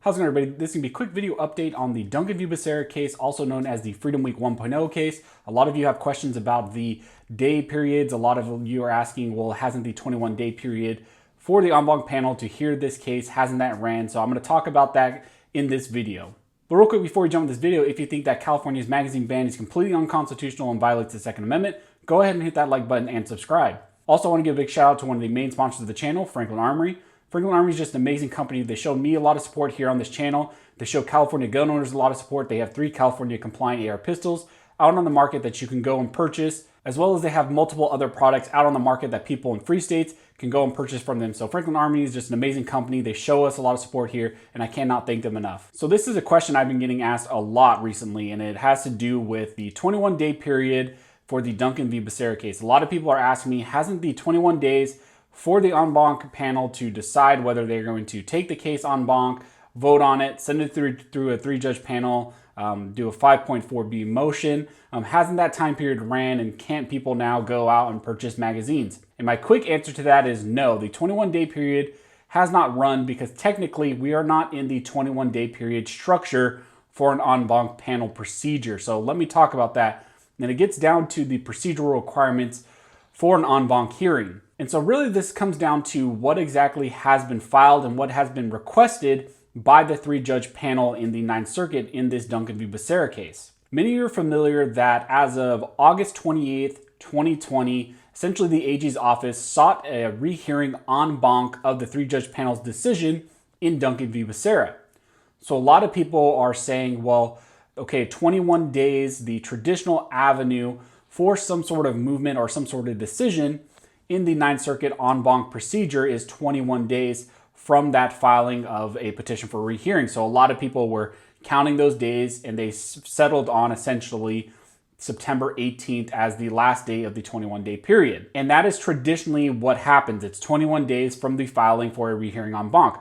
How's it going, everybody? This is going to be a quick video update on the Duncan v. Becerra case, also known as the Freedom Week 1.0 case. A lot of you have questions about the day periods. A lot of you are asking, well, hasn't the 21-day period for the en banc panel to hear this case, hasn't that ran? So I'm going to talk about that in this video. But real quick, before we jump into this video, if you think that California's magazine ban is completely unconstitutional and violates the Second Amendment, go ahead and hit that like button and subscribe. Also, I want to give a big shout out to one of the main sponsors of the channel, Franklin Armory. Franklin Armory is just an amazing company. They show me a lot of support here on this channel. They show California gun owners a lot of support. They have 3 California compliant AR pistols out on the market that you can go and purchase, as well as they have multiple other products out on the market that people in free states can go and purchase from them. So Franklin Armory is just an amazing company. They show us a lot of support here, and I cannot thank them enough. So this is a question I've been getting asked a lot recently, and it has to do with the 21-day period for the Duncan v. Becerra case. A lot of people are asking me, hasn't the 21 days for the en banc panel to decide whether they're going to take the case en banc, vote on it, send it through a 3-judge panel, do a 5.4b motion? Hasn't that time period ran, and can't people now go out and purchase magazines? And my quick answer to that is no. The 21-day period has not run because technically we are not in the 21-day period structure for an en banc panel procedure. So let me talk about that. And it gets down to the procedural requirements for an en banc hearing. And so really this comes down to what exactly has been filed and what has been requested by the 3-judge panel in the 9th Circuit in this Duncan v. Becerra case. Many of you are familiar that as of August 28th, 2020, essentially the AG's office sought a rehearing en banc of the 3-judge panel's decision in Duncan v. Becerra. So a lot of people are saying, well, okay, 21 days, the traditional avenue for some sort of movement or some sort of decision in the 9th Circuit en banc procedure is 21 days from that filing of a petition for rehearing. So a lot of people were counting those days, and they settled on essentially September 18th as the last day of the 21-day period. And that is traditionally what happens. It's 21 days from the filing for a rehearing en banc.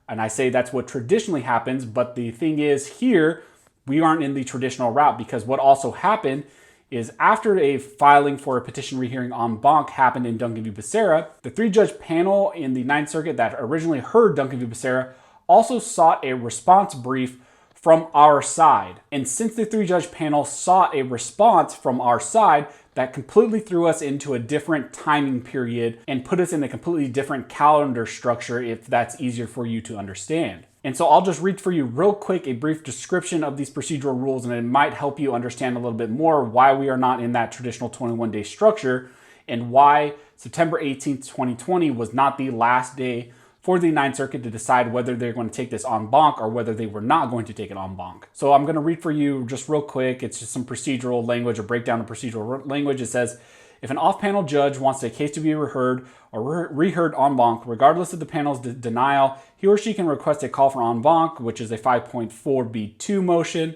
And I say that's what traditionally happens, but the thing is here, we aren't in the traditional route, because what also happened is after a filing for a petition rehearing en banc happened in Duncan v. Becerra, the 3-judge panel in the 9th Circuit that originally heard Duncan v. Becerra also sought a response brief from our side. And since the 3-judge panel sought a response from our side, that completely threw us into a different timing period and put us in a completely different calendar structure, if that's easier for you to understand. And so I'll just read for you real quick a brief description of these procedural rules, and it might help you understand a little bit more why we are not in that traditional 21-day structure, and why September 18th, 2020 was not the last day for the 9th Circuit to decide whether they're going to take this en banc or whether they were not going to take it en banc. So I'm going to read for you just real quick. It's just some procedural language, a breakdown of procedural language. It says, if an off-panel judge wants a case to be reheard or reheard en banc, regardless of the panel's denial, he or she can request a call for en banc, which is a 5.4b2 motion.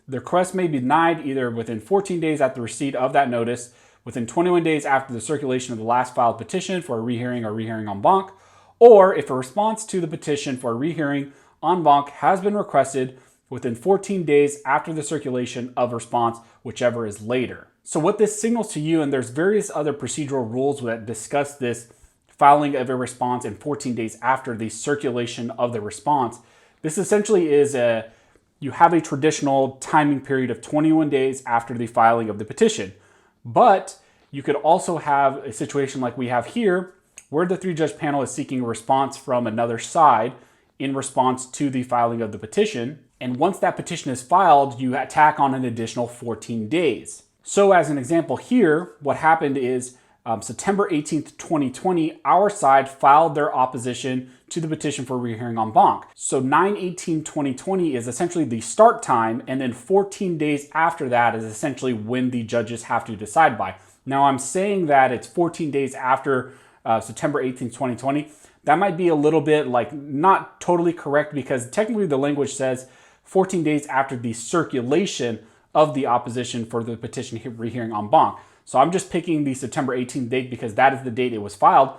The request may be denied either within 14 days after receipt of that notice, within 21 days after the circulation of the last filed petition for a rehearing or rehearing en banc, or if a response to the petition for a rehearing en banc has been requested within 14 days after the circulation of response, whichever is later. So what this signals to you, and there's various other procedural rules that discuss this filing of a response in 14 days after the circulation of the response. This essentially is you have a traditional timing period of 21 days after the filing of the petition. But you could also have a situation like we have here, where the 3-judge panel is seeking a response from another side in response to the filing of the petition. And once that petition is filed, you tack on an additional 14 days. So as an example here, what happened is September 18th, 2020, our side filed their opposition to the petition for rehearing en banc. So 9/18/2020 is essentially the start time, and then 14 days after that is essentially when the judges have to decide by. Now I'm saying that it's 14 days after September 18th, 2020. That might be a little bit like not totally correct, because technically the language says 14 days after the circulation of the opposition for the petition rehearing en banc. So I'm just picking the September 18th date because that is the date it was filed,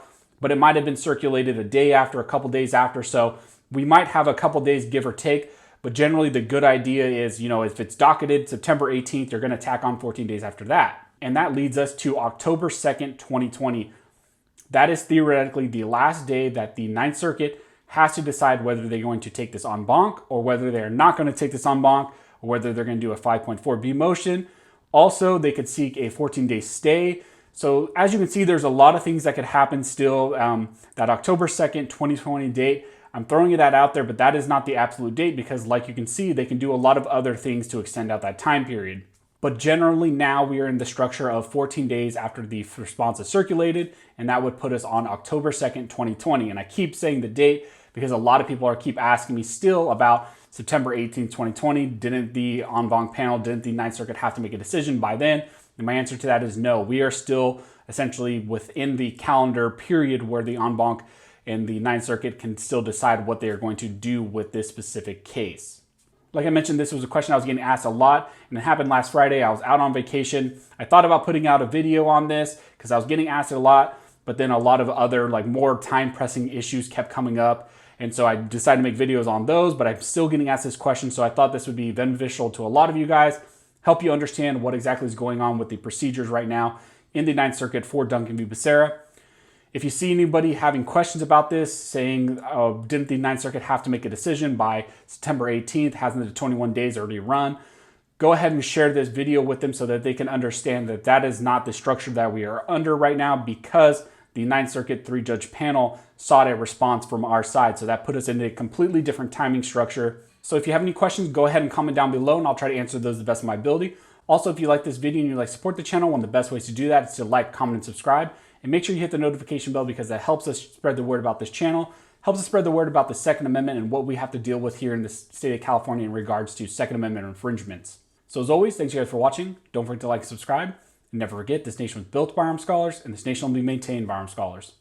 but it might have been circulated a day after, a couple days after. So we might have a couple days give or take, but generally the good idea is, if it's docketed September 18th, you're going to tack on 14 days after that. And that leads us to October 2nd, 2020. That is theoretically the last day that the 9th Circuit has to decide whether they're going to take this en banc or whether they're not going to take this en banc or whether they're going to do a 5.4b motion. Also, they could seek a 14-day stay. So as you can see, there's a lot of things that could happen still. That October 2nd, 2020 date, I'm throwing that out there, but that is not the absolute date because like you can see, they can do a lot of other things to extend out that time period. But generally now we are in the structure of 14 days after the response is circulated, and that would put us on October 2nd, 2020. And I keep saying the date because a lot of people keep asking me still about September 18th, 2020. Didn't the en banc panel, didn't the Ninth Circuit have to make a decision by then? And my answer to that is no. We are still essentially within the calendar period where the en banc and the Ninth Circuit can still decide what they are going to do with this specific case. Like I mentioned, this was a question I was getting asked a lot, and it happened last Friday. I was out on vacation. I thought about putting out a video on this because I was getting asked a lot, but then a lot of other more time-pressing issues kept coming up. And so I decided to make videos on those, but I'm still getting asked this question. So I thought this would be beneficial to a lot of you guys, help you understand what exactly is going on with the procedures right now in the Ninth Circuit for Duncan v. Becerra. If you see anybody having questions about this, saying, didn't the Ninth Circuit have to make a decision by September 18th? Hasn't the 21 days already run? Go ahead and share this video with them so that they can understand that that is not the structure that we are under right now because the Ninth Circuit 3-judge panel sought a response from our side. So that put us in a completely different timing structure. So if you have any questions, go ahead and comment down below and I'll try to answer those to the best of my ability. Also, if you like this video and you'd like to support the channel, one of the best ways to do that is to like, comment, and subscribe. And make sure you hit the notification bell because that helps us spread the word about this channel, helps us spread the word about the Second Amendment and what we have to deal with here in the state of California in regards to Second Amendment infringements. So as always, thanks you guys for watching. Don't forget to like and subscribe. And never forget, this nation was built by armed scholars and this nation will be maintained by armed scholars.